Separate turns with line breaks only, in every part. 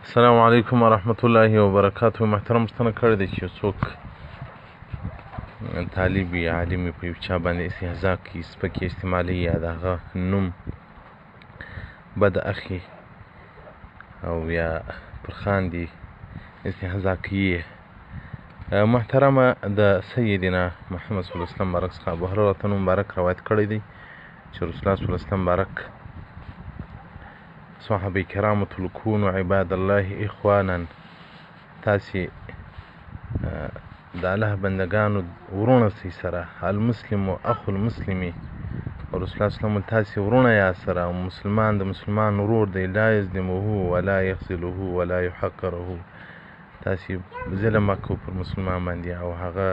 السلام علیکم ورحمت الله وبرکاته. محترم پوښتنه کړې ده چې څوک طالب یا عالم په یو چا باندې استهزا کوي، سپکې استعمالوي یا د هغه نوم بد اخلي او یا پر خاندي استهزا کوي. محترمه د سیدنا محمد صلی الله علیه وسلم مبارک څخه ابو هريره مبارک روایت کړی دی چې رسول الله صلی الله علیه وسلم مبارک صحابه کرامو ته کونوا عباد الله اخوانا، تاسې د الله بندگانو ورونه سئ سره، المسلم اخو المسلمي، رسول الله صلی الله علیه وسلم تاسې ورونه یاست سره، او مسلمان د مسلمان ورور دی، لا یظلمه ولا یخذله ولا یحقره، تاسې ظلم مه کوئ پر مسلمان باندې او هغه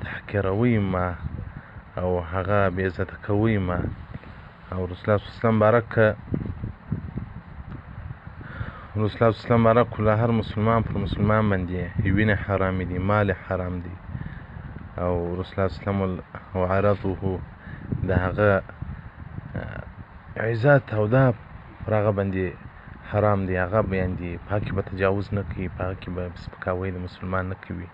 تحقیروئ مه او هغه بې عزته کوئ مه. او رسول الله صلی الله علیه وسلم مبارک له هر مسلمان پر مسلمان باندې وینه حرام دي، مال حرام دي، او رسول الله صلی الله علیه وسلم او عرضه د هغه عزت او دا پر هغه باندې حرام دي، هغه باندې په هغه کې به تجاوز نه کوي، په هغه کې به سپکاوی د مسلمان نه کوي.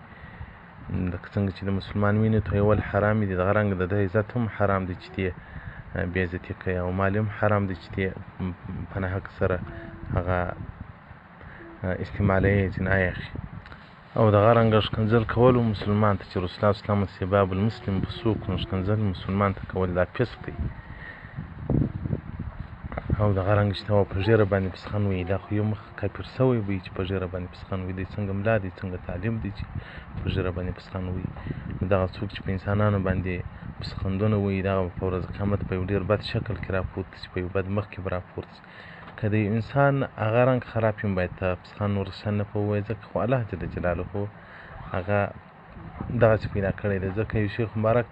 لکه څنګه چې د مسلمان وینې تویول حرام دي، دغه رنګ د ده عزت هم حرام دی چې دی بې عزتي کوي، او مال هم حرام دی چې دی په ناحق سره هغه استعمالوي، جنایه اخلي. او دغه رنګه ښکنځل کول مسلمان ته چې رسول الله صلی الله علیه وسلم سباب المسلم فسوق، ښکنځل مسلمان ته کول دا فسق دی. او دغه رنګه چې ته په ږیره باندې پسخن وایي، دا خو یو مخ کافر سوی وي چې په ږیره باندې پسخن وایي، دی څنګه ملا دی، څنګه تعلیم دی چې په ږیره باندې پسخن وایي. نو دغه څوک چې په انسانانو باندې پسخندونه وایي، دغه په ورځ قیامت په یو ډېر بد شکل کې راپورته شي، په یو بد مخ کې به راپورته شي. که د انسان هغه رنګ خراب وي، باید ته پسخن ورسره نه په ووایې، ځکه خو الله جل جلاله هغه دغسې پیدا کړی دی. ځکه یو شیخ مبارک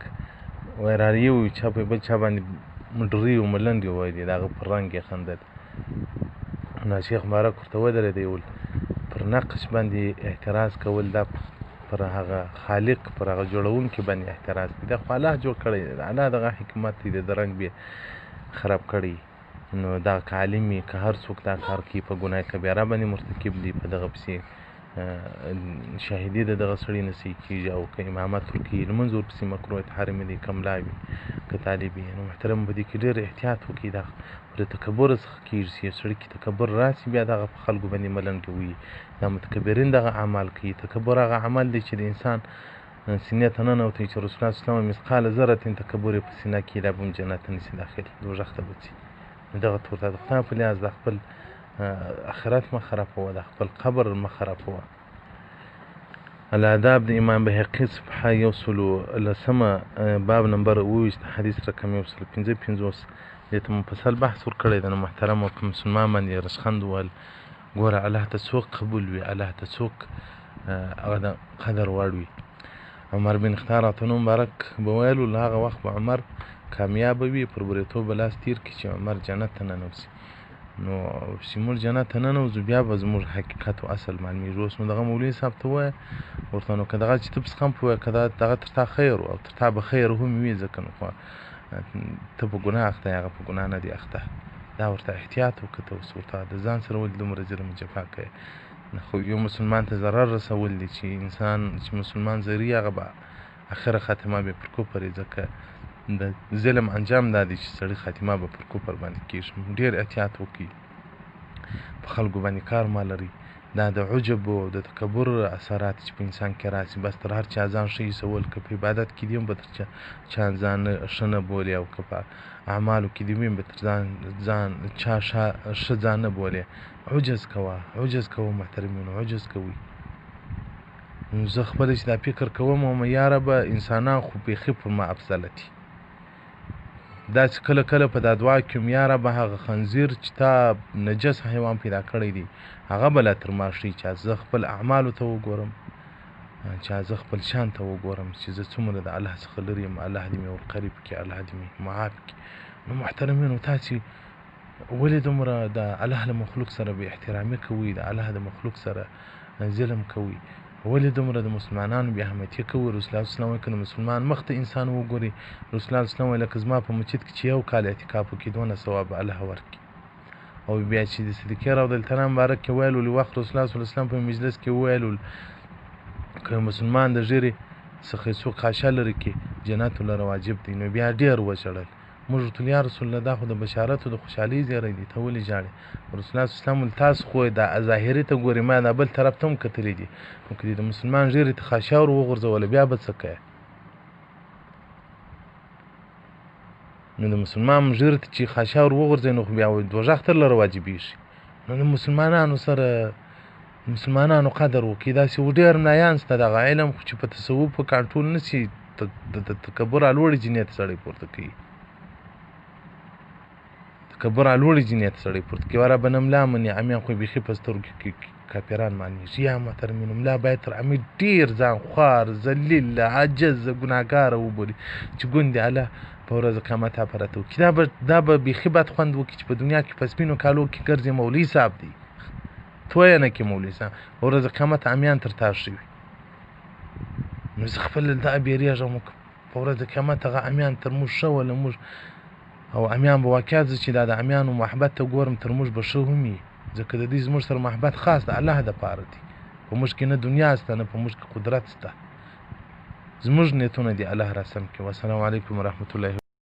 وایي راریې وایي، چا په بل چا باندې مډري او ملنډې وویلې، د هغه پر رنګ یې خندل. نو شیخ مبارک ورته ودرېدی، ویل پر نقش باندې اعتراض کول دا پر هغه خالق، پر هغه جوړونکي باندې اعتراض دی، دا خو الله جوړ کړی دی، الله دغه حکمت دی، د رنګ بې خراب کړی. نو دا که عالم وي که هر څوک دا کار کوي په ګناه کبیره باندې مرتکب دی، په دغه پسې شاهدي د دغه سړي نه صحیح کېږي، او که امامت ورکوي لمونځ ورپسې مکروه تحریم دی، که ملا وي که طالب وي. نو محترم په دې کې ډېر احتیاط وکړي، دا د تکبره څخه کېږي چې یو سړي کې تکبر راسي، بیا دغه په خلکو باندې ملنډې وایي. دا متکبرین دغه اعمال کوي. تکبر هغه عمل دی چې د انسان سینې ته ننوتی، چې رسول الله صلی الله علیه وسلم مثقال ذرة تکبر یې په سینه کې لا به هم جنت ته نشي داخل، دوزخ ته به ځي. دغه طور ته د خدای په لحاظ د خپل آخرت مه خرابوه، د خپل قبر مه خرابوه. الاداب د امام بهقي صفحه 110 باب نمبر 28 حدیث رقم 155 دې ته مفصل بحث ورکړی دی. نو محترمو په مسلمان باندې رسخند وویل، ګوره الله ته څوک قبول وي، الله ته څوک هغه د قدر وړ وي. عمر بن خطاب راته مبارک به ویلو، له هغه وخت به عمر کامیابه وي، پر بریتوب به لاس تیر کړي چې عمر جنت ته ننوځي. نو چې موږ جنت ته ننوځو، بیا به زموږ حقیقت او اصل معلومېږي. اوس نو دغه مولوي صاحب ته ووایه ورته، نو که دغه چې ته پسې هم په ووایه، که دغه تر تا خیر او تر تا به خیر هم وي، ځکه نو خو ته په ګناه اخته یې، هغه په ګناه نه دی اخته. دا ورته احتیاط وکړه، ته اوس ورته د ځان سره ولې دومره ظلم جفا کوې. خو یو مسلمان ته ضرر رسول دی، چې انسان چې مسلمان ضري، هغه به اخره خاتمه به پر کفر وي، ځکه د ظلم انجام دا دی چې سړي خاتمه به پر کفر باندې کېږي. ډېر احتیاط وکړي، په خلکو باندې کار مه لري. دا د عجب او د تکبر اثرات چې په انسان کې راسي، بس تر هر چا ځان ښه ایسول، که په عبادت کې دي هم به تر چا ځان ښه نه بولې، او که په اعمالو کې دي هم به تر ځان چا ښه ځان نه بولې. عجز کوه محترمینو، عجز کوئ. نو زه خپله چې دا فکر کوم، وایم یا ربه انسانان خو بیخي پر ما افضله دي. دا چې کله کله په دا دعا کې وم، یا ربه هغه خنزیر چې تا نجس حیوان پیدا کړی دی، هغه به لا تر ما ښي، چې زه خپل اعمالو ته وګورم، چې زه خپل شان ته وګورم چې زه څومره د الله څخه لرې یم. الله دې مې ورقریب کړي، الله دې مې معاف کړي. نو محترمینو، تاسې ولې دومره د الله له مخلوق سره بې احترامي کوئ، د الله د مخلوق سره ظلم کوئ؟ ولې دومره د مسلمانانو بې اهمیتي کوئ؟ رسول الله صلی الله علیه وسلم که د مسلمان مخ ته انسان وګوري، رسول الله صلی الله علیه وسلم لکه زما په مسجد کې چې یو کال اعتکاف وکړي، دونه ثواب به الله ورکړي. او او بیا چې د صدیقې رضی الله عنها مبارک کې ویلو وخت رسول الله صلی الله علیه وسلم په مجلس کې ویلو که مسلمان د ژیرې څخه څوک خاشه لري کې جنت لره واجب دی، نو بیا ډېر وژړل. موږ ورته یا رسول الله دا خو د بشارت او د خوشحالۍ زیری دی، ته ولې ژاړې؟ رسول الله صلی الله علیه وسلم تاسو خو دا ظاهري ته ګورې، ما دا بل طرف ته هم کتلي دي، نو که د مسلمان ژیرې ته خاشه ور وغورځوله بیا به څه کوې؟ نو د مسلمان ژیرې ته چې خاشه ور وغورځوي نو خو بیا دوژخ تر لره واجبېږي. نو د مسلمانانو سره مسلمانانو قدر وکړي. داسې ډېر ملایان شته دغه علم خو چې په تصوف په کنټرول نه شي د تکبر الوړې جنیت سړی پورته کوي، تکبر الوړې جنیت سړی پورته کوي. وره به نه ملا مني امیان خو بیخي په سترګو کې کافران معنېږي. یا محترمینو ملا باید تر امیر ډېر ځان خوار ذلیل عاجز ګناهګاره وبولي چې ګوندې الله په ورځ قیامت اپرته وکړي. دا به بیخي بد خوند وکړي چې په دنیا کې په سپینو کالو کې ګرځي مولوي صاحب دی تویه نه کې مولوي صاحب، په ورځ قیامت امیان تر تا شوي. نو زه خپل دا بیریږم په ورځ قیامت هغه امیان تر موږ ښه وله موږ او امیان به واقعیت زه چې دا د امیانو محبت ته ګورم تر موږ به ښه هم وي، ځکه د دې زموږ سره محبت خاص د الله دپاره دی. په موږ کې نه دنیا شته نه په موږ کې قدرت شته، زموږ نیتونه دي الله راسم کړي. والسلام علیکم ورحمة الله.